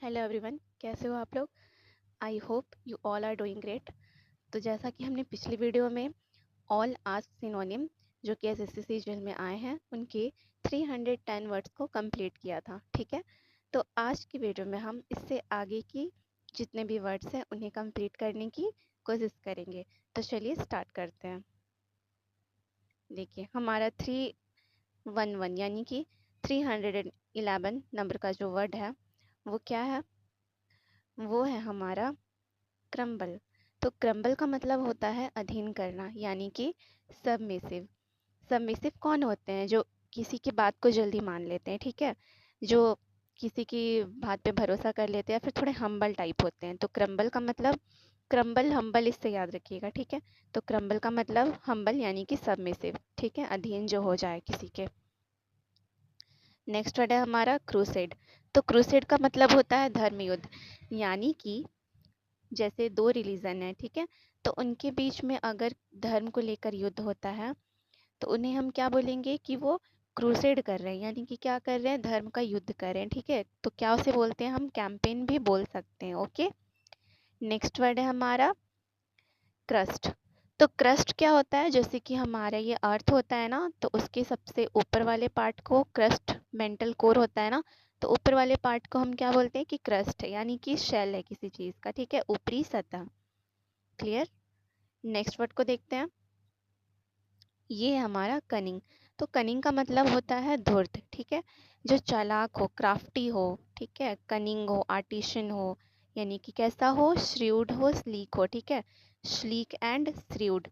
Hello everyone, कैसे हो आप लोग। I hope you all are doing great. तो जैसा कि हमने पिछली वीडियो में ऑल आस्क सिनोनिम जो कि एसएससी सीजीएल में आए हैं उनके 310 वर्ड्स को कंप्लीट किया था, ठीक है। तो आज की वीडियो में हम इससे आगे की जितने भी वर्ड्स हैं उन्हें कंप्लीट करने की कोशिश करेंगे। तो चलिए स्टार्ट करते हैं। देखिए हमारा 311 यानी कि 311 नंबर का जो वर्ड है वो क्या है, वो है हमारा क्रम्बल। तो क्रम्बल का मतलब होता है अधीन करना, यानी कि सबमिसिव। सबमिसिव कौन होते हैं? जो किसी की बात को जल्दी मान लेते हैं, ठीक है, जो किसी की बात पे भरोसा कर लेते हैं, फिर थोड़े हम्बल टाइप होते हैं। तो क्रम्बल का मतलब क्रम्बल हम्बल, इससे याद रखिएगा, ठीक है। तो क्रम्बल का मतलब हम्बल यानी कि सबमिसिव, ठीक है, अधीन जो हो जाए किसी के। नेक्स्ट वर्ड है हमारा क्रूसेड। तो क्रूसेड का मतलब होता है धर्म युद्ध, यानी कि जैसे दो रिलीजन है, ठीक है, तो उनके बीच में अगर धर्म को लेकर युद्ध होता है तो उन्हें हम क्या बोलेंगे कि वो क्रूसेड कर रहे हैं, यानी कि क्या कर रहे हैं, धर्म का युद्ध कर रहे हैं, ठीक है। तो क्या उसे बोलते हैं, हम कैंपेन भी बोल सकते हैं। ओके, नेक्स्ट वर्ड है हमारा क्रस्ट। तो क्रस्ट क्या होता है, जैसे कि हमारा ये अर्थ होता है ना, तो उसके सबसे ऊपर वाले पार्ट को क्रस्ट, मेंटल कोर होता है ना, तो ऊपर वाले पार्ट को हम क्या बोलते हैं कि क्रस्ट है, यानी कि शेल है किसी चीज़ का, ठीक है, ऊपरी सतह। क्लियर। नेक्स्ट वर्ड को देखते हैं, ये है हमारा कनिंग। तो कनिंग का मतलब होता है धूर्त, ठीक है, जो चालाक हो, क्राफ्टी हो, ठीक है, कनिंग हो, आर्टिशियन हो, यानी कि कैसा हो, श्रीउड हो, स्लीक हो, ठीक है, श्लीक एंड श्रीउड,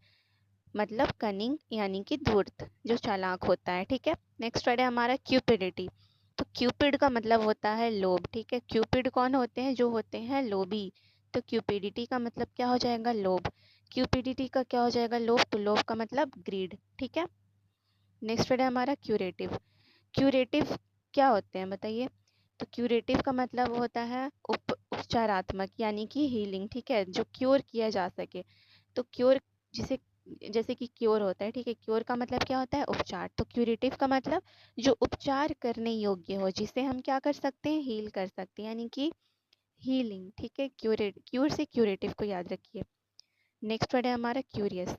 मतलब कनिंग यानी कि धूर्त, जो चालाक होता है, ठीक है। नेक्स्ट वर्ड है हमारा क्यूपिडिटी। तो क्यूपिड का मतलब होता है लोभ, ठीक है। क्यूपिड कौन होते हैं, जो होते हैं लोभी। तो क्यूपिडिटी का मतलब क्या हो जाएगा, लोभ। क्यूपिडिटी का क्या हो जाएगा, लोभ। तो लोभ का मतलब ग्रीड, ठीक है। नेक्स्ट वर्ड है हमारा क्यूरेटिव। क्यूरेटिव क्या होते हैं बताइए। तो क्यूरेटिव का मतलब होता है उपचारात्मक, यानी कि हीलिंग, ठीक है, जो क्योर किया जा सके। तो क्योर, जिसे जैसे कि क्योर होता है, ठीक है, क्योर का मतलब क्या होता है, उपचार। तो क्यूरेटिव का मतलब जो उपचार करने योग्य हो, जिसे हम क्या कर सकते हैं, हील कर सकते हैं, यानी कि हीलिंग, ठीक है। क्यूर से क्यूरेटिव को याद रखिए। नेक्स्ट वर्ड है हमारा क्यूरियस।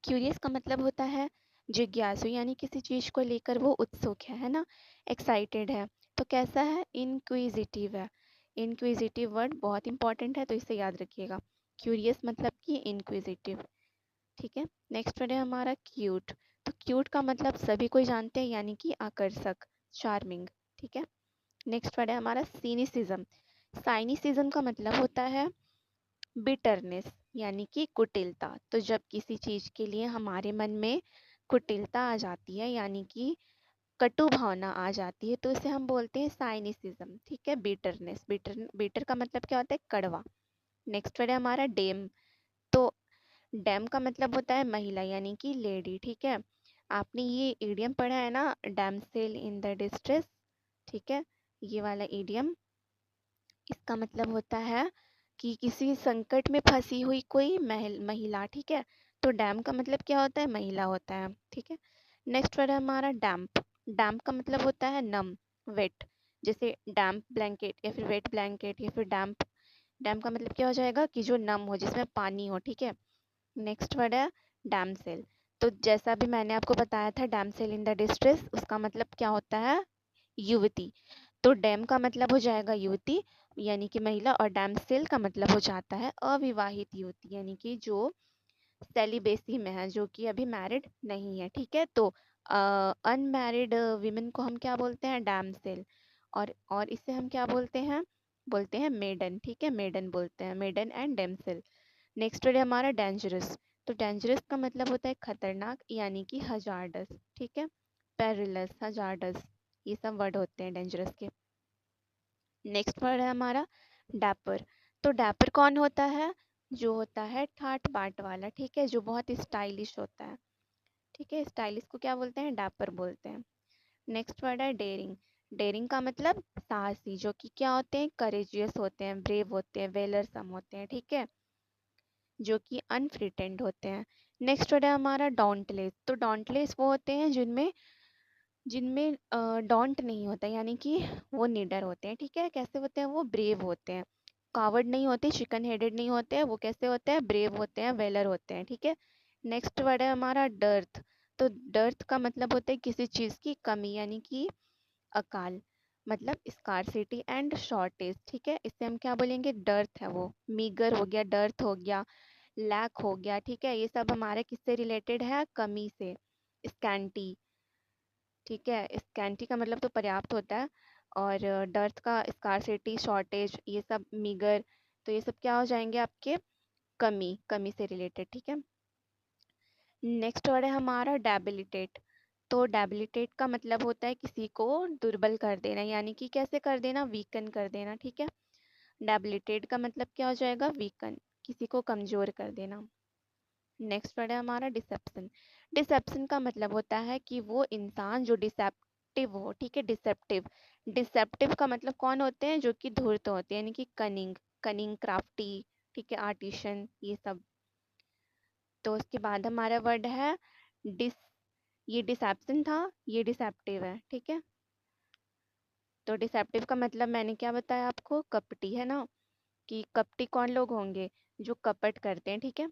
क्यूरियस का मतलब होता है जिज्ञासु, यानी किसी चीज़ को लेकर वो उत्सुक है ना, एक्साइटेड है। तो कैसा है, इनक्विजिटिव है। इनक्विजिटिव वर्ड बहुत इंपॉर्टेंट है, तो इसे याद रखिएगा। क्यूरियस मतलब कि इनक्विजिटिव, ठीक है। नेक्स्ट वर्ड है हमारा क्यूट। तो क्यूट का मतलब सभी कोई जानते हैं, यानी कि आकर्षक, चार्मिंग, ठीक है। नेक्स्ट वर्ड है हमारा सीनिसिज्म। साइनिसिज्म का मतलब होता है बिटरनेस, यानी कि कुटिलता। तो जब किसी चीज़ के लिए हमारे मन में कुटिलता आ जाती है, यानी कि कटु भावना आ जाती है, तो इसे हम बोलते हैं साइनिसिज्म, ठीक है। बिटरनेस, बिटर का मतलब क्या होता है, कड़वा। नेक्स्ट वर्ड है हमारा डेम। तो डैम का मतलब होता है महिला, यानी कि लेडी, ठीक है। आपने ये इडियम पढ़ा है ना, डैमसेल इन द डिस्ट्रेस, ठीक है, ये वाला इडियम, इसका मतलब होता है कि किसी संकट में फंसी हुई कोई महिला, ठीक है। तो डैम का मतलब क्या होता है, महिला होता है, ठीक है। नेक्स्ट वर्ड है हमारा डैम्प। डैम्प का मतलब होता है नम, वेट, जैसे डैम्प ब्लैंकेट या फिर वेट ब्लैंकेट या फिर डैम्प। डैम्प का मतलब क्या हो जाएगा कि जो नम हो, जिसमें पानी हो, ठीक है। नेक्स्ट वर्ड है डैमसेल। तो जैसा भी मैंने आपको बताया था, डैमसेल इन द डिस्ट्रेस, उसका मतलब क्या होता है, युवती। तो डैम का मतलब हो जाएगा युवती, यानी कि महिला, और डैमसेल का मतलब हो जाता है अविवाहित युवती, यानी कि जो सेलिबेसी में है, जो कि अभी मैरिड नहीं है, ठीक है। तो अनमैरिड वीमेन को हम क्या बोलते हैं, डैमसेल। और इसे हम क्या बोलते हैं मेडन, ठीक है, मेडन बोलते हैं, maiden and damsel. Next word है हमारा डेंजरस। तो डेंजरस का मतलब होता है खतरनाक, यानी कि हजार्डस, ठीक है, पेरिलस, हजार्डस, ये सब वर्ड होते हैं डेंजरस के। नेक्स्ट वर्ड है हमारा डैपर। तो डैपर कौन होता है, जो होता है ठाट बाट वाला, ठीक है, जो बहुत स्टाइलिश होता है, ठीक है, स्टाइलिश को क्या बोलते हैं, डैपर बोलते हैं। नेक्स्ट वर्ड है डेयरिंग। डेयरिंग का मतलब साहसी, जो कि क्या होते हैं, करेजियस होते हैं, ब्रेव होते हैं, वेलरसम होते हैं, ठीक है, जो कि अनफ्रिटेंड होते हैं। नेक्स्ट वर्ड है हमारा डॉन्टलेस। तो डॉन्टलेस वो होते हैं जिनमें जिनमें डोंट नहीं होता, यानी कि वो निडर होते हैं। ठीक है, कैसे होते हैं वो? ब्रेव होते हैं। कावर्ड नहीं होते, चिकन हेडेड नहीं होते हैं। वो कैसे होते हैं? ब्रेव होते हैं, वेलर होते हैं। ठीक है। नेक्स्ट वर्ड है हमारा डर्थ। तो डर्थ का मतलब होता है किसी चीज़ की कमी, यानी कि अकाल, मतलब स्कार्सिटी एंड शॉर्टेज। ठीक है, इससे हम क्या बोलेंगे? डर्थ है वो। मीगर हो गया, डर्थ हो गया, लैक हो गया। ठीक है, ये सब हमारे किससे रिलेटेड है? कमी से। स्कैंटी। ठीक है, स्कैंटी का मतलब तो पर्याप्त होता है, और डर्थ का स्कार्सिटी, शॉर्टेज, ये सब मीगर, तो ये सब क्या हो जाएंगे आपके? कमी, कमी से रिलेटेड। ठीक है। नेक्स्ट वर्ड है हमारा डेबिलिटेट। तो डेबिलिटेट का मतलब होता है किसी को दुर्बल कर देना, यानी कि कैसे कर देना? वीकन कर देना। ठीक है, डेबिलिटेट का मतलब क्या हो जाएगा? वीकन, किसी को कमजोर कर देना। नेक्स्ट वर्ड है हमारा डिसेप्शन। डिसेप्शन का मतलब होता है कि वो इंसान जो डिसेप्टिव हो। ठीक है, डिसेप्टिव। डिसेप्टिव का मतलब कौन होते हैं? जो कि धूर्त होते हैं, यानी कि कनिंग, कनिंग, क्राफ्टी। ठीक है, आर्टिशन, ये सब। तो उसके बाद हमारा वर्ड है डिस। ये डिसेप्शन था, ये डिसेप्टिव है। ठीक है, तो डिसेप्टिव का मतलब मैंने क्या बताया आपको? कपटी, है ना? कि कपटी कौन लोग होंगे? जो कपट करते हैं। ठीक है,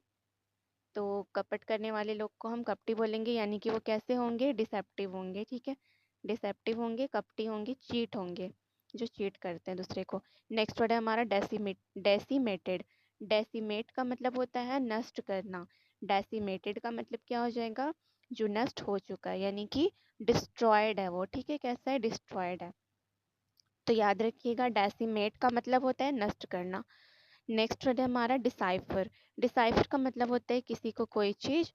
तो कपट करने वाले लोग को हम कपटी बोलेंगे, यानी कि वो कैसे होंगे? डिसेप्टिव होंगे। ठीक है, डिसेप्टिव होंगे, कपटी होंगे, चीट होंगे, जो चीट करते हैं दूसरे को। नेक्स्ट वर्ड है हमारा डेसिमेटेड। डेसिमेट का मतलब होता है नष्ट करना। डेसिमेटेड का मतलब क्या हो जाएगा? जो नष्ट हो चुका है, यानी कि डिस्ट्रॉयड है वो। ठीक है, कैसा है? डिस्ट्रॉयड है। तो याद रखिएगा, डेसिमेट का मतलब होता है नष्ट करना। नेक्स्ट वर्ड है हमारा डिसाइफर। डिसाइफर का मतलब होता है किसी को कोई चीज़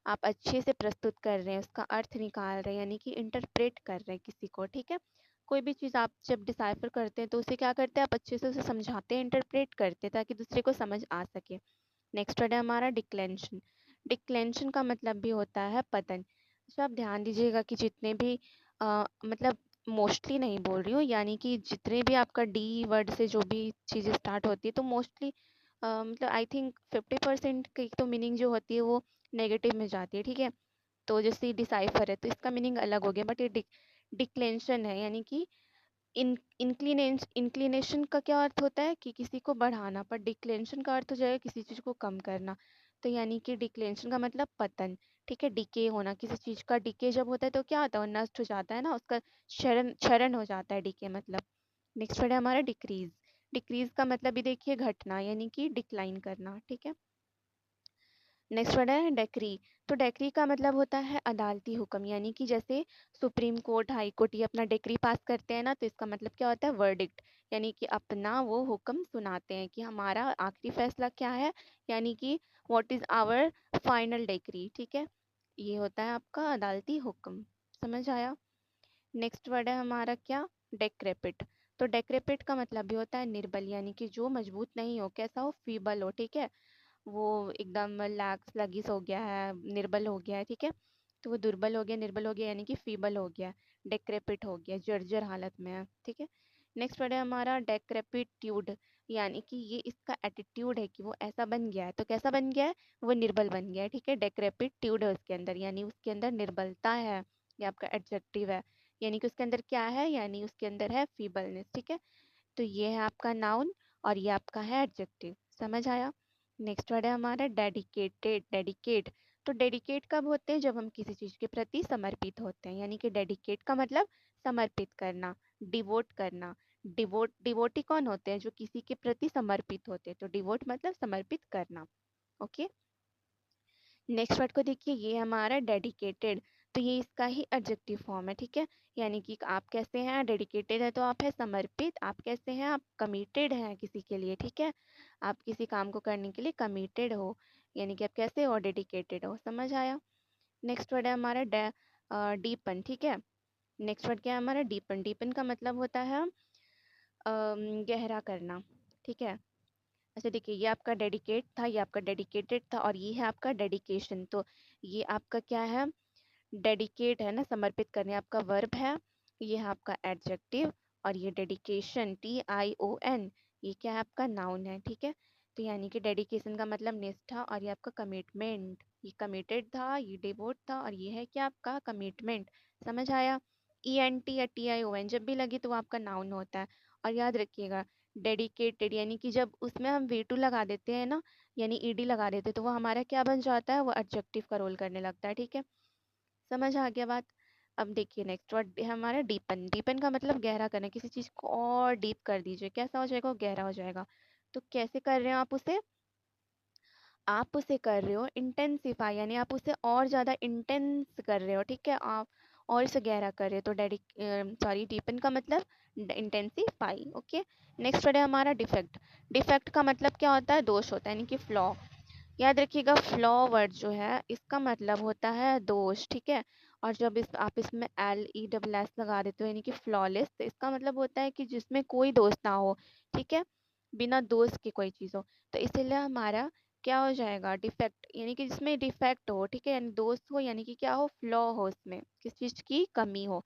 आप अच्छे से प्रस्तुत कर रहे हैं, उसका अर्थ निकाल रहे हैं, यानी कि इंटरप्रेट कर रहे हैं किसी को। ठीक है, कोई भी चीज़ आप जब डिसाइफर करते हैं तो उसे क्या करते हैं? आप अच्छे से उसे समझाते हैं, इंटरप्रेट करते हैं, ताकि दूसरे को समझ आ सके। नेक्स्ट वर्ड है हमारा डिक्लेंशन। डिक्लेंशन का मतलब भी होता है पतन। अच्छा, आप ध्यान दीजिएगा कि जितने भी मतलब मोस्टली नहीं बोल रही हूँ, यानी कि जितने भी आपका डी वर्ड से जो भी चीज़ें स्टार्ट होती है, तो मोस्टली मतलब आई थिंक 50% की तो मीनिंग जो होती है वो नेगेटिव में जाती है। ठीक है, तो जैसे डिसाइफर है तो इसका मीनिंग अलग हो गया, बट ये डिक्लेंशन है, यानी कि इंक्लिनेशन का क्या अर्थ होता है? कि किसी को बढ़ाना, पर डिक्लेंशन का अर्थ हो जाएगा किसी चीज़ को कम करना। तो यानी कि डिक्लेंशन का मतलब पतन। ठीक है, डिके होना, किसी चीज़ का डिके जब होता है तो क्या होता है? वो नष्ट हो जाता है ना, उसका क्षरण क्षरण हो जाता है, डिके मतलब। नेक्स्ट वर्ड है हमारा डिक्रीज। डिक्रीज का मतलब भी देखिए घटना, यानी कि डिक्लाइन करना। ठीक है, नेक्स्ट वर्ड है डेक्री। तो डेक्री का मतलब होता है अदालती हुक्म, यानी कि जैसे सुप्रीम कोर्ट, हाई कोर्ट ये अपना डेक्री पास करते हैं ना, तो इसका मतलब क्या होता है? वर्डिक्ट, यानी कि अपना वो हुक्म सुनाते हैं कि हमारा आखिरी फैसला क्या है, यानी कि what is our final decree. ठीक है, ये होता है आपका अदालती हुक्म। समझ आया? नेक्स्ट वर्ड है हमारा क्या? डेक्रेपिट। तो डेक्रेपिट का मतलब भी होता है निर्बल, यानी कि जो मजबूत नहीं हो, कैसा हो? फीबल हो। ठीक है, वो एकदम लैक्स लगिस हो गया है, निर्बल हो गया है। ठीक है, तो वो दुर्बल हो गया, निर्बल हो गया, यानी कि फीबल हो गया, डेक्रेपिट हो गया, जर्जर हालत में है। ठीक है, नेक्स्ट वर्ड है हमारा डेक्रेपिट्यूड। यानी कि ये इसका एटीट्यूड है कि वो ऐसा बन गया है, तो कैसा बन गया है? वो निर्बल बन गया है। ठीक है, डेक्रेपिट्यूड है उसके अंदर, यानी उसके अंदर निर्बलता है। ये आपका एडजेक्टिव है, यानी कि उसके अंदर क्या है? यानी उसके अंदर है फीबलनेस। ठीक है, तो ये है आपका नाउन और ये आपका है एडजेक्टिव। समझ आया? नेक्स्ट वर्ड है हमारा डेडिकेटेड। डेडिकेट। तो डेडिकेट कब होते हैं? जब हम किसी चीज़ के प्रति समर्पित होते हैं, यानी कि डेडिकेट का मतलब समर्पित करना, डिवोट करना। डिवोटी कौन होते हैं? जो किसी के प्रति समर्पित होते हैं, तो डिवोट मतलब समर्पित करना। ओके, नेक्स्ट वर्ड को देखिए, ये हमारा डेडिकेटेड। तो ये इसका ही एडजेक्टिव फॉर्म है। ठीक है, यानी कि आप कैसे हैं? डेडिकेटेड है तो आप है समर्पित। आप कैसे हैं? आप कमिटेड हैं किसी के लिए। ठीक है, आप किसी काम को करने के लिए कमिटेड हो, यानी कि आप कैसे हो? डेडिकेटेड हो। समझ आया? नेक्स्ट वर्ड है हमारा डीपन। ठीक है, नेक्स्ट वर्ड क्या है हमारा? डीपन। डीपन का मतलब होता है गहरा करना। ठीक है, अच्छा देखिए, ये आपका डेडिकेट था, ये आपका डेडिकेटेड था, और ये है आपका डेडिकेशन। तो ये आपका क्या है? डेडिकेट है ना, समर्पित करने, आपका वर्ब है। ये है आपका एडजेक्टिव, और ये डेडिकेशन, TION, ये क्या है? आपका नाउन है। ठीक है, तो यानी कि डेडिकेशन का मतलब निष्ठा, और ये आपका कमिटमेंट, ये कमिटेड था, ये डिवोट था, और ये है क्या? आपका कमिटमेंट। समझ आया? ENT या TION जब भी लगी तो वो आपका नाउन होता है। और याद रखिएगा, डेडिकेटेड यानी कि जब उसमें हम V2 लगा देते हैं ना, यानी ED लगा देते हैं, तो वो हमारा क्या बन जाता है, वो एडजेक्टिव का रोल करने लगता है। ठीक है, समझ आ गया बात। अब देखिए नेक्स्ट वर्ड है हमारा डीपन। डीपन का मतलब गहरा करना, किसी चीज को और डीप कर दीजिए, कैसा हो जाएगा, वो गहरा हो जाएगा। तो कैसे कर रहे हो आप उसे, आप उसे कर रहे हो इंटेंसिफाई, यानी आप उसे और ज़्यादा इंटेंस कर रहे हो। ठीक है, आप और इसे गहरा कर रहे हो, तो डीपन का मतलब इंटेंसिफाई। ओके, नेक्स्ट वर्ड है हमारा डिफेक्ट। डिफेक्ट का मतलब क्या होता है, दोष होता है, यानी कि फ्लॉ। याद रखिएगा, फ्लॉ वर्ड जो है इसका मतलब होता है दोष। ठीक है, और जब आप इसमें LESS लगा देते हो यानी कि फ्लॉलेस, तो इसका मतलब होता है कि जिसमें कोई दोष ना हो। ठीक है, बिना दोष की कोई चीज़ हो। तो इसीलिए हमारा क्या हो जाएगा, डिफेक्ट, यानी कि जिसमें डिफेक्ट हो। ठीक है, यानी दोष हो, यानी कि क्या हो, फ्लॉ हो, उसमें किस चीज़ की कमी हो।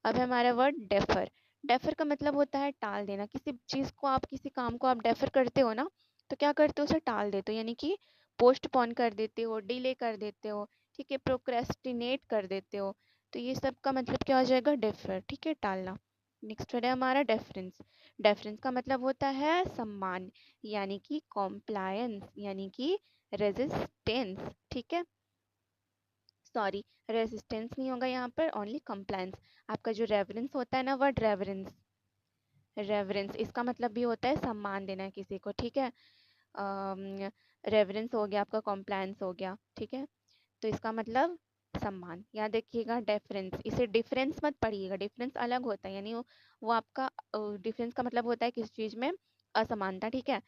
अब है हमारा वर्ड डेफर। डेफर का मतलब होता है टाल देना, किसी चीज़ को आप, किसी काम को आप डेफर करते हो ना, तो क्या करते हो, उसे टाल देते हो, यानी कि पोस्टपोन कर देते हो, डिले कर देते हो। ठीक है, प्रोक्रेस्टिनेट कर देते हो। तो ये सब का मतलब क्या हो जाएगा, डेफर। ठीक है, टालना। नेक्स्ट वर्ड है हमारा डेफरेंस। डेफरेंस का मतलब होता है सम्मान, यानी कि कॉम्प्लायंस, यानी कि रेजिस्टेंस। ठीक है, सॉरी, रेजिस्टेंस नहीं होगा यहाँ पर, ओनली कंप्लायंस। आपका जो रेवरेंस होता है ना, वर्ड रेवरेंस, रेवरेंस इसका मतलब भी होता है सम्मान देना किसी को। ठीक है, रेवरेंस हो गया आपका, कॉम्प्लायंस हो गया। ठीक है, तो इसका मतलब सम्मान। याद रखिएगा डिफरेंस, इसे डिफरेंस मत पढ़िएगा, डिफरेंस अलग होता है, यानी वो आपका डिफरेंस का मतलब होता है किसी चीज़ में असमानता। ठीक है,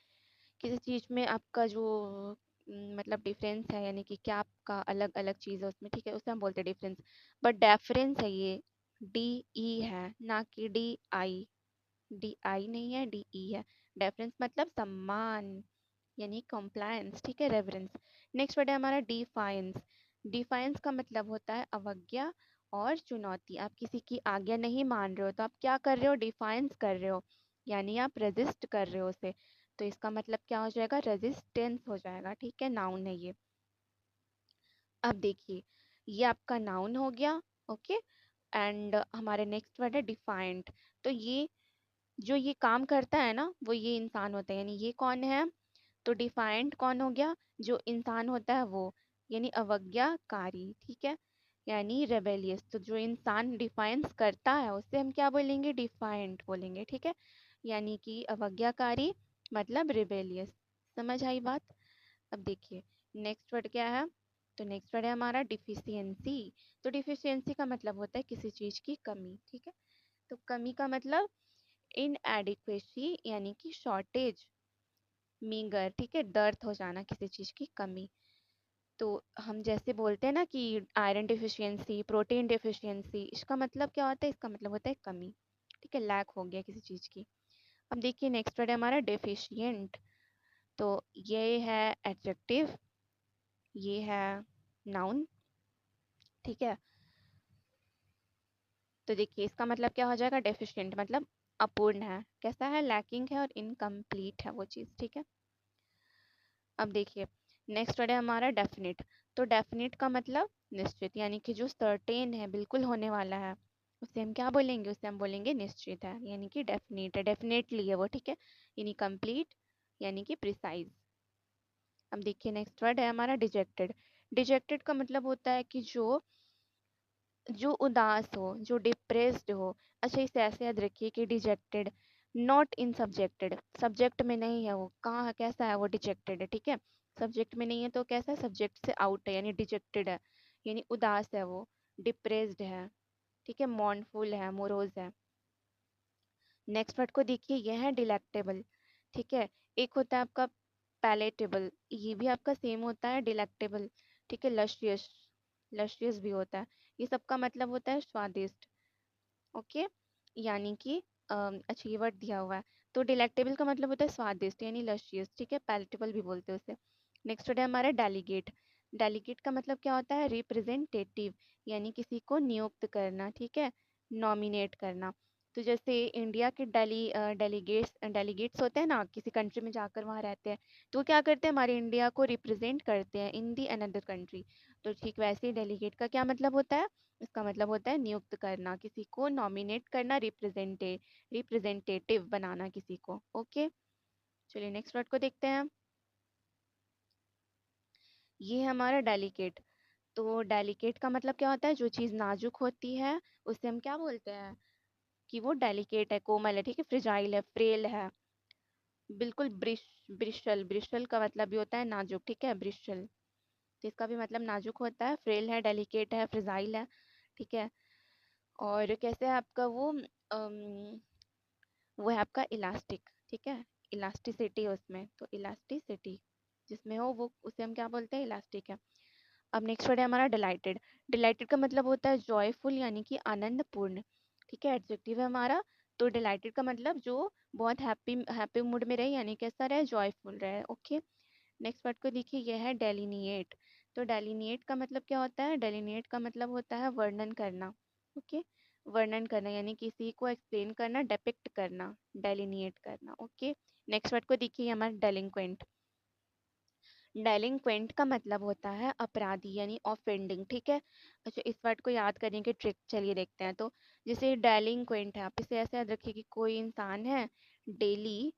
किसी चीज़ में आपका जो मतलब डिफरेंस है, यानी कि क्या आपका अलग अलग चीज़ है उसमें। ठीक है, उसे हम बोलते हैं डिफरेंस। बट डेफरेंस है ये, DE है, ना कि DI। DI नहीं है, DE है। डेफरेंस मतलब सम्मान, यानी कॉम्प्लायंस। ठीक है, रेवरेंस। नेक्स्ट वर्ड है हमारा डिफाइंस। डिफाइंस का मतलब होता है अवज्ञा और चुनौती। आप किसी की आज्ञा नहीं मान रहे हो, तो आप क्या कर रहे हो, डिफाइंस कर रहे हो, यानी आप रेजिस्ट कर रहे हो उसे। तो इसका मतलब क्या हो जाएगा, रेजिस्टेंस हो जाएगा। ठीक है, नाउन है ये। अब देखिए, ये आपका नाउन हो गया। ओके, एंड हमारे नेक्स्ट वर्ड है डिफाइंट। तो ये जो ये काम करता है ना, वो ये इंसान होता है, यानी ये कौन है, तो डिफाइंट कौन हो गया, जो इंसान होता है वो, यानी अवज्ञाकारी। ठीक है, यानी रेबेलियस। तो जो इंसान डिफाइंस करता है उससे हम क्या बोलेंगे, डिफाइंट बोलेंगे। ठीक है, यानी कि अवज्ञाकारी मतलब रिबेलियस। समझ आई बात। अब देखिए नेक्स्ट वर्ड क्या है, तो नेक्स्ट वर्ड है हमारा डिफिशियंसी। तो डिफिशियंसी का मतलब होता है किसी चीज़ की कमी। ठीक है, तो कमी का मतलब इनएडिक्वेसी, यानी कि शॉर्टेज, मीगर। ठीक है, दर्द हो जाना, किसी चीज़ की कमी। तो हम जैसे बोलते हैं ना कि आयरन डिफिशियंसी, प्रोटीन डिफिशियंसी, इसका मतलब क्या होता है, इसका मतलब होता है कमी। ठीक है, लैक हो गया किसी चीज़ की। अब देखिए नेक्स्ट वर्ड है हमारा डेफिशिएंट। तो ये है एडजेक्टिव, ये है नाउन। ठीक है, तो देखिए इसका मतलब क्या हो जाएगा, डेफिशिएंट मतलब अपूर्ण है, कैसा है, लैकिंग है और इनकम्प्लीट है वो चीज़। ठीक है, अब देखिए नेक्स्ट वर्ड है हमारा डेफिनिट। तो डेफिनिट का मतलब निश्चित, यानी कि जो सर्टेन है, बिल्कुल होने वाला है, उसे हम क्या बोलेंगे, उसे हम बोलेंगे निश्चित है, यानी कि डेफिनेट है, डेफिनेटली है वो। ठीक है, यानी कंप्लीट, यानी कि प्रिसाइज। अब देखिए नेक्स्ट वर्ड है हमारा डिजेक्टेड। डिजेक्टेड का मतलब होता है कि जो जो उदास हो, जो डिप्रेस्ड हो। अच्छा, इसे ऐसे याद रखिए कि dejected not in subjected, subject में नहीं है वो, कहाँ है, कैसा है वो, डिजेक्टेड है। ठीक है, सब्जेक्ट में नहीं है तो कैसा है, सब्जेक्ट से आउट है, यानी डिजेक्टेड है, यानी उदास है वो, डिप्रेस्ड है। ठीक है, मॉर्नफुल है, मोरोज है। नेक्स्ट वर्ड को देखिए, यह है डिलेक्टेबल। ठीक है, एक होता है आपका पैलेटेबल, ये भी आपका सेम होता है डिलेक्टेबल। ठीक है, लशियस, लशियस भी होता है। ये सबका मतलब होता है स्वादिष्ट। ओके, यानी कि अच्छा ये वर्ड दिया हुआ है। तो डिलेक्टेबल का मतलब होता है स्वादिष्ट, यानी लशियस। ठीक है, पैलेटेबल भी बोलते हैं उसे। नेक्स्ट वर्ड है हमारा डेलीगेट। डेलीगेट का मतलब क्या होता है, रिप्रेजेंटेटिव, यानी किसी को नियुक्त करना। ठीक है, नॉमिनेट करना। तो जैसे इंडिया के डेलीगेट्स होते हैं ना, किसी कंट्री में जाकर वहाँ रहते हैं, तो वो क्या करते हैं, हमारे इंडिया को रिप्रेजेंट करते हैं इन दी अनदर कंट्री। तो ठीक वैसे ही डेलीगेट का क्या मतलब होता है? इसका मतलब होता है नियुक्त करना, किसी को नॉमिनेट करना, रिप्रेजेंटेटिव बनाना किसी को। ओके, चलिए नेक्स्ट वर्ड को देखते हैं। ये है हमारा डेलिकेट। तो डेलिकेट का मतलब क्या होता है? जो चीज़ नाजुक होती है उसे हम क्या बोलते हैं? कि वो डेलिकेट है, कोमल है, ठीक है, फ्रिजाइल है, फ्रेल है, बिल्कुल ब्रिशल। ब्रिशल का मतलब भी होता है नाजुक, ठीक है, ब्रिशल। तो इसका भी मतलब नाजुक होता है, फ्रेल है, डेलिकेट है, फ्रिजाइल है, ठीक है। और कैसे है आपका वो है आपका इलास्टिक, ठीक है, इलास्टिसिटी उसमें, तो इलास्टिसिटी जिसमें हो वो उसे हम क्या बोलते हैं? इलास्टिक है। अब नेक्स्ट वर्ड है हमारा डिलाइटेड। डिलाइटेड का मतलब होता है जॉयफुल यानी कि आनंदपूर्ण, ठीक है, एडजेक्टिव है हमारा। तो डिलाइटेड का मतलब जो बहुत हैप्पी हैप्पी मूड में रहे, यानी कैसा रहे? जॉयफुल रहे। ओके, नेक्स्ट वर्ड को देखिए, यह है डेलिनिएट। तो डेलिनिएट का मतलब क्या होता है? डेलिनिएट का मतलब होता है वर्णन करना। ओके, वर्णन करना यानी किसी को एक्सप्लेन करना, डेपिक्ट करना, डेलिनिएट करना। ओके, नेक्स्ट वर्ड को देखिए, हमारा डेलिंक्वेंट। डेलिंक्वेंट का मतलब होता है अपराधी यानी ऑफेंडिंग, ठीक है। अच्छा, इस वर्ड को याद करने की ट्रिक चलिए देखते हैं। तो जैसे डेलिंक्वेंट है, आप इसे ऐसे याद रखिए कि कोई इंसान है डेली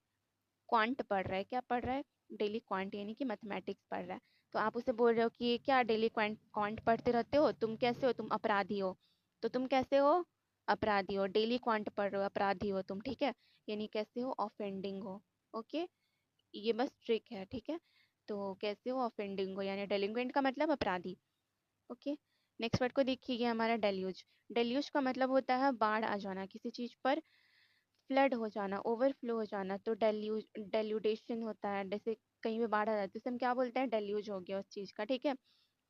क्वांट पढ़ रहा है। क्या पढ़ रहा है? डेली क्वांट यानी कि मैथमेटिक्स पढ़ रहा है। तो आप उसे बोल रहे हो कि ये क्या डेली क्वांट क्वांट पढ़ते रहते हो, तुम कैसे हो, तुम अपराधी हो। तो तुम कैसे हो? अपराधी हो। डेली क्वांट पढ़ रहे हो, अपराधी हो तुम, ठीक है। यानी कैसे हो? ऑफेंडिंग हो। ओके, ये बस ट्रिक है, ठीक है। तो कैसे हो? ऑफेंडिंग हो, यानी डेलिंक्वेंट का मतलब अपराधी। ओके, नेक्स्ट वर्ड को देखिए, ये हमारा डेल्यूज। डेल्यूज का मतलब होता है बाढ़ आ जाना किसी चीज पर, फ्लड हो जाना, ओवरफ्लो हो जाना। तो डेल्यूडेशन होता है, जैसे कहीं पे बाढ़ आ जाती है तो हम क्या बोलते हैं? डेल्यूज हो गया उस चीज का, ठीक है।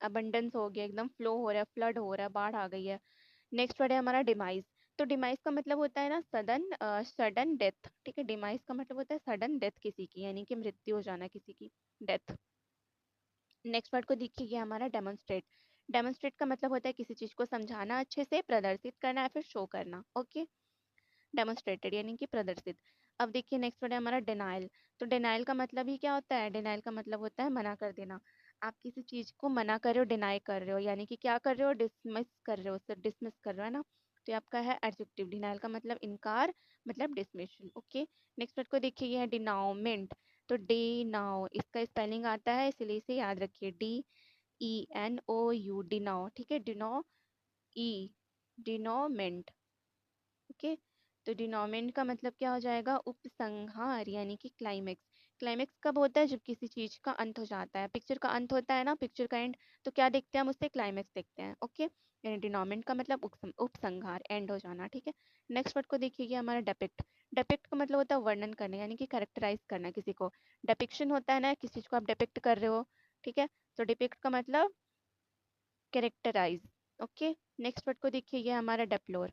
अबंडेंस हो गया, एकदम फ्लो हो रहा है, फ्लड हो रहा है, बाढ़ आ गई है। नेक्स्ट वर्ड है हमारा डिमाइस। तो डिमाइस का मतलब होता है ना सडन सडन डेथ, ठीक है। डिमाइस का मतलब होता है सडन डेथ किसी की, यानी कि मृत्यु हो जाना किसी की, डेथ। नेक्स्ट वर्ड को देखिए, ये हमारा डेमोन्स्ट्रेट। डेमोन्स्ट्रेट का मतलब होता है किसी चीज को समझाना, अच्छे से प्रदर्शित करना या फिर शो करना। ओके, डेमोन्स्ट्रेटेड यानी कि प्रदर्शित। अब देखिए नेक्स्ट वर्ड है हमारा डिनाइल। तो डिनाइल का मतलब ही क्या होता है? डिनाइल का मतलब होता है मना कर देना। आप किसी चीज को मना कर रहे हो, डिनाई कर रहे हो, यानी कि क्या कर रहे हो? डिसमिस कर रहे हो, उसे डिसमिस कर रहे हो, है ना। तो ये आपका है एडजेक्टिव। डिनाइल का मतलब इनकार, मतलब डिसमिसल। ओके, नेक्स्ट वर्ड को देखिए, ये है डिनाउमेंट। तो डी नाउ, इसका स्पेलिंग आता है इसलिए इसे याद रखिए, DENOU, डिनाउ, ठीक है, डिनो ई, डिनोमेंट। ओके, तो डिनोमेंट का मतलब क्या हो जाएगा? उपसंहार यानी कि क्लाइमेक्स। क्लाइमेक्स कब होता है? जब किसी चीज का अंत हो जाता है, पिक्चर का अंत होता है ना, पिक्चर का एंड। तो क्या देखते हैं हम उससे? क्लाइमेक्स देखते हैं। ओके, यानी डिनोमेंट का मतलब उपसंहार, एंड हो जाना, ठीक है। नेक्स्ट वर्ड को देखिए, ये हमारा डेपिक्ट। डेपिक्ट का मतलब होता है वर्णन करना, यानी कि कैरेक्टराइज करना किसी को। डेपिक्शन होता है ना, किसी चीज को आप डिपिक्ट कर रहे हो, ठीक है। तो डिपिक्ट का मतलब कैरेक्टराइज। ओके, नेक्स्ट वर्ड को देखिए, ये हमारा डेप्लोर।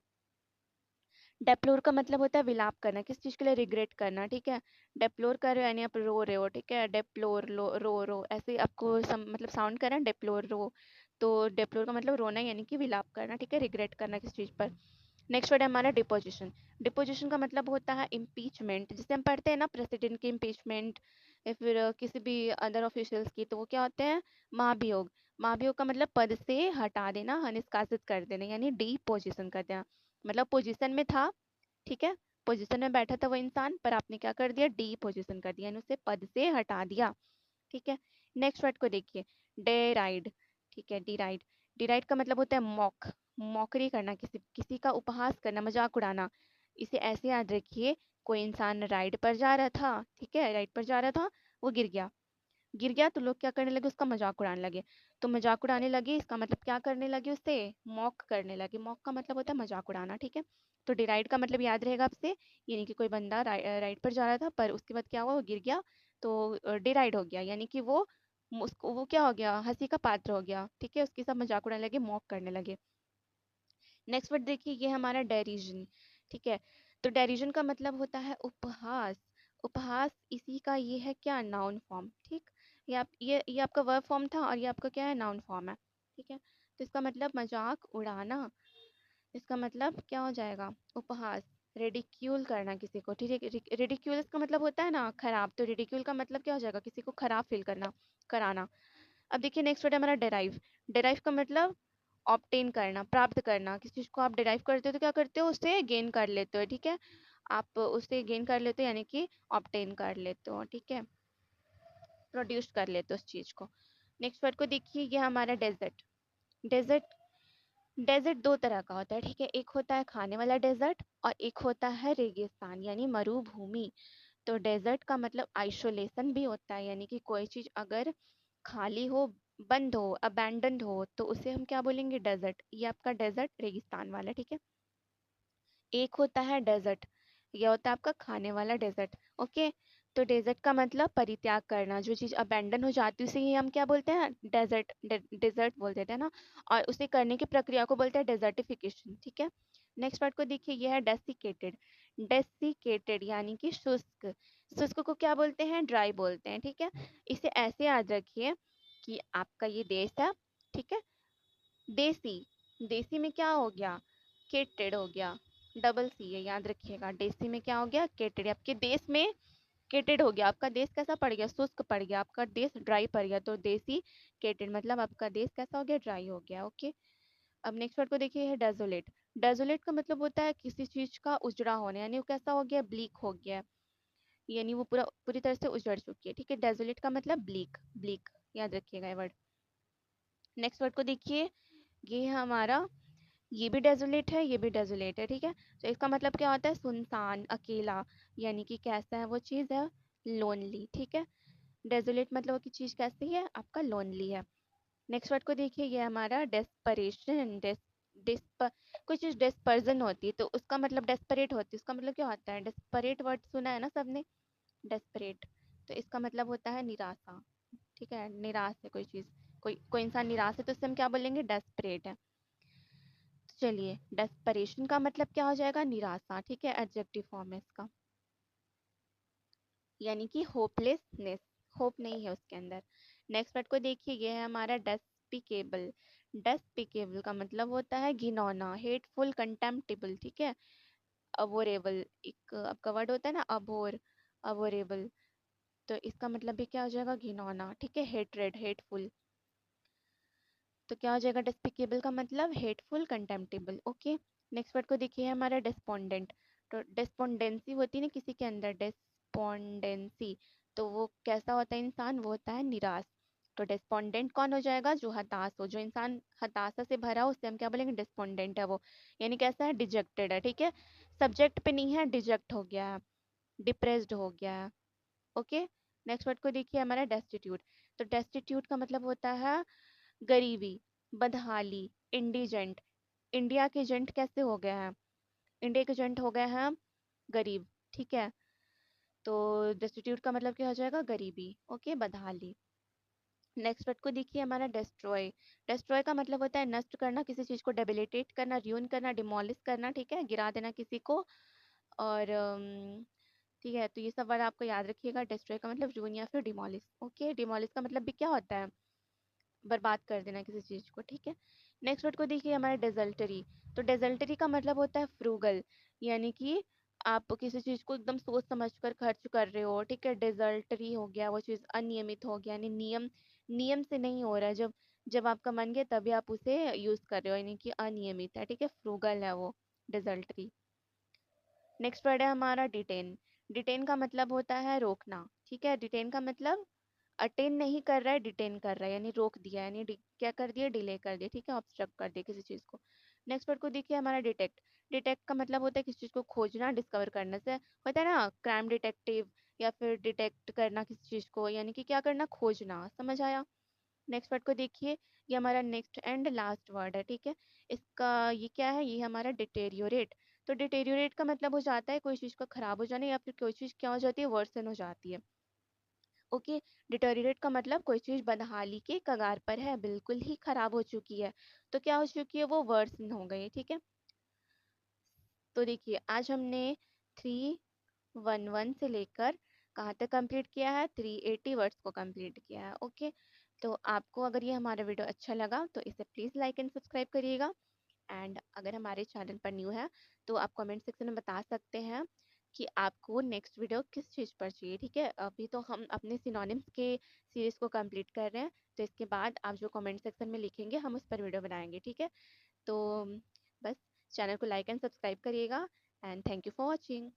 डेप्लोर का मतलब होता है विलाप करना, किस चीज के लिए? रिग्रेट करना, ठीक है। डेप्लोर कर रहे हो यानी आप रो रहे हो, ठीक है। डेप्लोर, रो ऐसे आपको मतलब साउंड करना, डेप्लोर रो। तो डेप्लोर का मतलब रोना यानी कि विलाप करना, ठीक है, रिग्रेट करना किस चीज पर। नेक्स्ट वर्ड है हमारा डिपोजिशन। डिपोजिशन का मतलब होता है इम्पीचमेंट, जिसे हम पढ़ते हैं ना, प्रेसिडेंट की इम्पीचमेंट या फिर किसी भी अदर ऑफिशियल्स की, तो वो क्या होते हैं? महाभियोग। महाभियोग का मतलब पद से हटा देना, निष्कासित कर देना, यानी डिपोजिशन कर देना। मतलब पोजीशन में था, ठीक है, पोजीशन में बैठा था वो इंसान, पर आपने क्या कर दिया? डी पोजीशन कर दिया, यानी उसे पद से हटा दिया, ठीक है। नेक्स्ट वर्ड को देखिए, डेराइड, ठीक है, डिराइड। डिराइड का मतलब होता है मॉक, मॉकरी करना, किसी किसी का उपहास करना, मजाक उड़ाना। इसे ऐसे याद रखिए, कोई इंसान राइड पर जा रहा था, ठीक है, राइड पर जा रहा था, वो गिर गया। गिर गया तो लोग क्या करने लगे? उसका मजाक उड़ाने लगे। तो मजाक उड़ाने लगे, इसका मतलब क्या करने लगे? उससे मॉक करने लगे। मॉक का मतलब होता है मजाक उड़ाना, ठीक है। तो डिराइड का मतलब याद रहेगा आपसे, यानी कि कोई बंदा राइड पर जा रहा था, पर उसके बाद क्या हुआ? वो गिर गया, तो डिराइड हो गया, यानी कि वो उसको वो क्या हो गया? हंसी का पात्र हो गया, ठीक है, उसके सब मजाक उड़ाने लगे, मॉक करने लगे। नेक्स्ट वर्ड देखिए, ये हमारा डेरिजन, ठीक है। तो डेरिजन का मतलब होता है उपहास। उपहास इसी का ये है क्या? नाउन फॉर्म, ठीक। ये आपका वर्ब फॉर्म था और ये आपका क्या है? नाउन फॉर्म है, ठीक है। तो इसका मतलब मजाक उड़ाना, इसका मतलब क्या हो जाएगा? उपहास, रेडिक्यूल करना किसी को, ठीक है। रेडिक्यूल इसका मतलब होता है ना खराब, तो रेडिक्यूल का मतलब क्या हो जाएगा? किसी को खराब फील करना, कराना। अब देखिए नेक्स्ट वर्ड है हमारा डेराइव। डेराइव का मतलब ऑब्टेन करना, प्राप्त करना। किसी चीज को आप डेराइव करते हो तो क्या करते हो, उससे गेन कर लेते हो, ठीक है। आप उससे गेन कर लेते हो यानी कि ऑब्टेन कर लेते हो, ठीक है, प्रोड्यूस कर लेते हो उस चीज को। नेक्स्ट वर्ड को देखिए, ये हमारा डेजर्ट। डेजर्ट, डेजर्ट दो तरह का होता है, ठीक है। एक होता है खाने वाला डेजर्ट और एक होता है रेगिस्तान यानी मरुभूमि। तो डेजर्ट का मतलब आइसोलेशन भी होता है, यानी कि कोई चीज अगर खाली हो, बंद हो, अबैंडन्ड हो, तो उसे हम क्या बोलेंगे, डेजर्ट। ये आपका डेजर्ट रेगिस्तान वाला, ठीक है। एक होता है डेजर्ट, यह होता है आपका खाने वाला डेजर्ट, ओके। तो डेजर्ट का मतलब परित्याग करना, जो चीज़ अबैंडन हो जाती है उसे ही हम क्या बोलते हैं, डेजर्ट, डेजर्ट बोल देते हैं ना। और उसे करने की प्रक्रिया को बोलते हैं डेजर्टिफिकेशन, ठीक है। नेक्स्ट वर्ड को देखिए, यह है डेसिकेटेड। डेसिकेटेड यानी कि शुष्क। शुष्क को क्या बोलते हैं, ड्राई बोलते हैं, ठीक है। इसे ऐसे याद रखिए कि आपका ये देश है, ठीक है। देसी, देसी में क्या हो गया, केटेड हो गया, डबल सी है, याद रखिएगा। देसी में क्या हो गया, केटेड। आपके देश में केटेड हो गया, आपका देश कैसा पड़ गया, शुष्क पड़ गया, आपका देश ड्राई पड़ गया। तो देसी केटेड मतलब आपका देश कैसा हो गया, ड्राई हो गया, ओके। अब नेक्स्ट वर्ड को देखिए, है डेजोलेट। डेजोलेट का मतलब होता है किसी चीज का उजड़ा होना, यानी वो कैसा हो गया, ब्लीक हो गया, यानी वो पूरी तरह से उजड़ चुकी है, ठीक है। डेजोलेट का मतलब ब्लीक, ब्लीक, याद रखिएगा ये वर्ड। नेक्स्ट वर्ड को देखिए, ये है हमारा, ये भी डेजोलेट है, ये भी डेजोलेट है, ठीक है। तो इसका मतलब क्या होता है, सुनसान, अकेला, यानी कि कैसा है वो चीज़ है, लोनली, ठीक है। डेजोलेट मतलब कि चीज़ कैसी है, आपका लोनली है। नेक्स्ट वर्ड को देखिए, ये हमारा डेस्परेशन। कोई चीज़ डेस्पर्जन होती है तो उसका मतलब डेस्परेट होती है, उसका मतलब क्या होता है, डेस्परेट वर्ड सुना है ना सबने, डेस्परेट। तो इसका मतलब होता है निराशा, ठीक है। निराश है कोई चीज़, कोई कोई इंसान निराश है तो उससे हम क्या बोलेंगे, डेस्परेट है। चलिए, डेस्परेशन का मतलब क्या हो जाएगा, निराशा, ठीक है, एडजेक्टिव फॉर्म है इसका, यानी कि होपलेसनेस, होप नहीं है उसके अंदर। नेक्स्ट वर्ड को देखिए, ये है हमारा डेस्पिकेबल। डेस्पिकेबल का मतलब होता है घिनौना, हेटफुल, कंटेम्प्टिबल, ठीक है। अबोरेबल, एक आपका वर्ड होता है ना, अबोर, अबोरेबल। तो इसका मतलब भी क्या हो जाएगा, घिनौना, ठीक है, हेट्रेड, हेटफुल। तो क्या हो जाएगा, डेस्पिकेबल का मतलब हेटफुल, कंटेम्प्टेबल, ओके। नेक्स्ट वर्ड को देखिए, हमारा डेस्पोंडेंट। तो डेस्पोंडेंसी होती है ना किसी के अंदर, डेस्पोंडेंसी, तो वो कैसा होता है इंसान, वो होता है निराश। तो डेस्पोंडेंट कौन हो जाएगा, जो हताश हो, जो इंसान हताशा से भरा हो उससे हम क्या बोलेंगे, डेस्पोंडेंट है वो, यानी कैसा है, डिजेक्टेड है, ठीक है। सब्जेक्ट पे नहीं है, डिजेक्ट हो गया है, डिप्रेस्ड हो गया है, ओके। नेक्स्ट वर्ड को देखिए, हमारा डेस्टिट्यूट। तो डेस्टिट्यूट का मतलब होता है गरीबी, बदहाली, इंडिजेंट। इंडिया के जेंट कैसे हो गए हैं, इंडिया के जेंट हो गए हैं गरीब, ठीक है। तो डेस्टिट्यूट का मतलब क्या हो जाएगा, गरीबी, ओके, बदहाली। नेक्स्ट वर्ड को देखिए, हमारा डेस्ट्रॉय। डेस्ट्रॉय का मतलब होता है नष्ट करना, किसी चीज को डेबिलिटेट करना, र्यून करना, डिमोलिश करना, ठीक है, गिरा देना किसी को। और ठीक है, तो ये सब वर्ड आपको याद रखिएगा। डेस्ट्रॉय का मतलब र्यून या फिर डिमोलिश, ओके। डिमोलिश का मतलब भी क्या होता है, बर्बाद कर देना किसी चीज को, ठीक है। नेक्स्ट वर्ड को देखिए, हमारा डेजल्टरी। तो डेजल्टरी का मतलब होता है फ्रूगल, यानी कि आप किसी चीज को एकदम सोच समझ कर खर्च कर रहे हो, ठीक है। डेजल्टरी हो गया वो चीज, अनियमित हो गया, यानी नियम, नियम से नहीं हो रहा है, जब जब आपका मन गया तभी आप उसे यूज कर रहे हो, यानी कि अनियमित है, ठीक है, फ्रूगल है वो, डेजल्टरी। नेक्स्ट वर्ड है हमारा डिटेन। डिटेन का मतलब होता है रोकना, ठीक है। डिटेन का मतलब अटेन नहीं कर रहा है, डिटेन कर रहा है, यानी रोक दिया, यानी क्या कर दिया, डिले कर दिया, ठीक है, ऑब्स्ट्रक्ट कर दिया किसी चीज़ को। नेक्स्ट वर्ड को देखिए, हमारा डिटेक्ट। डिटेक्ट का मतलब होता है किसी चीज़ को खोजना, डिस्कवर करने से होता है ना, क्राइम डिटेक्टिव, या फिर डिटेक्ट करना किसी चीज़ को, यानी कि क्या करना, खोजना, समझ आया। नेक्स्ट वर्ड को देखिए, ये हमारा नेक्स्ट एंड लास्ट वर्ड है, ठीक है। इसका ये क्या है, ये हमारा डिटेरियोरेट। तो डिटेरियोरेट का मतलब हो जाता है कोई चीज़ का खराब हो जाना, या फिर कोई चीज़ क्या हो जाती है, वर्सन हो जाती है, ओके। डिटोरिएट का मतलब कोई चीज बदहाली के कगार पर है, बिल्कुल ही खराब हो चुकी है, तो क्या हो चुकी है, वो वर्सन हो गई, ठीक है। तो देखिए, आज हमने 311 से लेकर कहाँ तक कंप्लीट किया है, 380 वर्ड्स को कंप्लीट किया है, ओके। तो आपको अगर ये हमारा वीडियो अच्छा लगा तो इसे प्लीज़ लाइक एंड सब्सक्राइब करिएगा। एंड अगर हमारे चैनल पर न्यू है तो आप कमेंट सेक्शन में बता सकते हैं कि आपको नेक्स्ट वीडियो किस चीज़ पर चाहिए, ठीक है। अभी तो हम अपने सिनोनिम्स के सीरीज़ को कंप्लीट कर रहे हैं, तो इसके बाद आप जो कमेंट सेक्शन में लिखेंगे हम उस पर वीडियो बनाएंगे, ठीक है। तो बस चैनल को लाइक एंड सब्सक्राइब करिएगा and thank you for watching.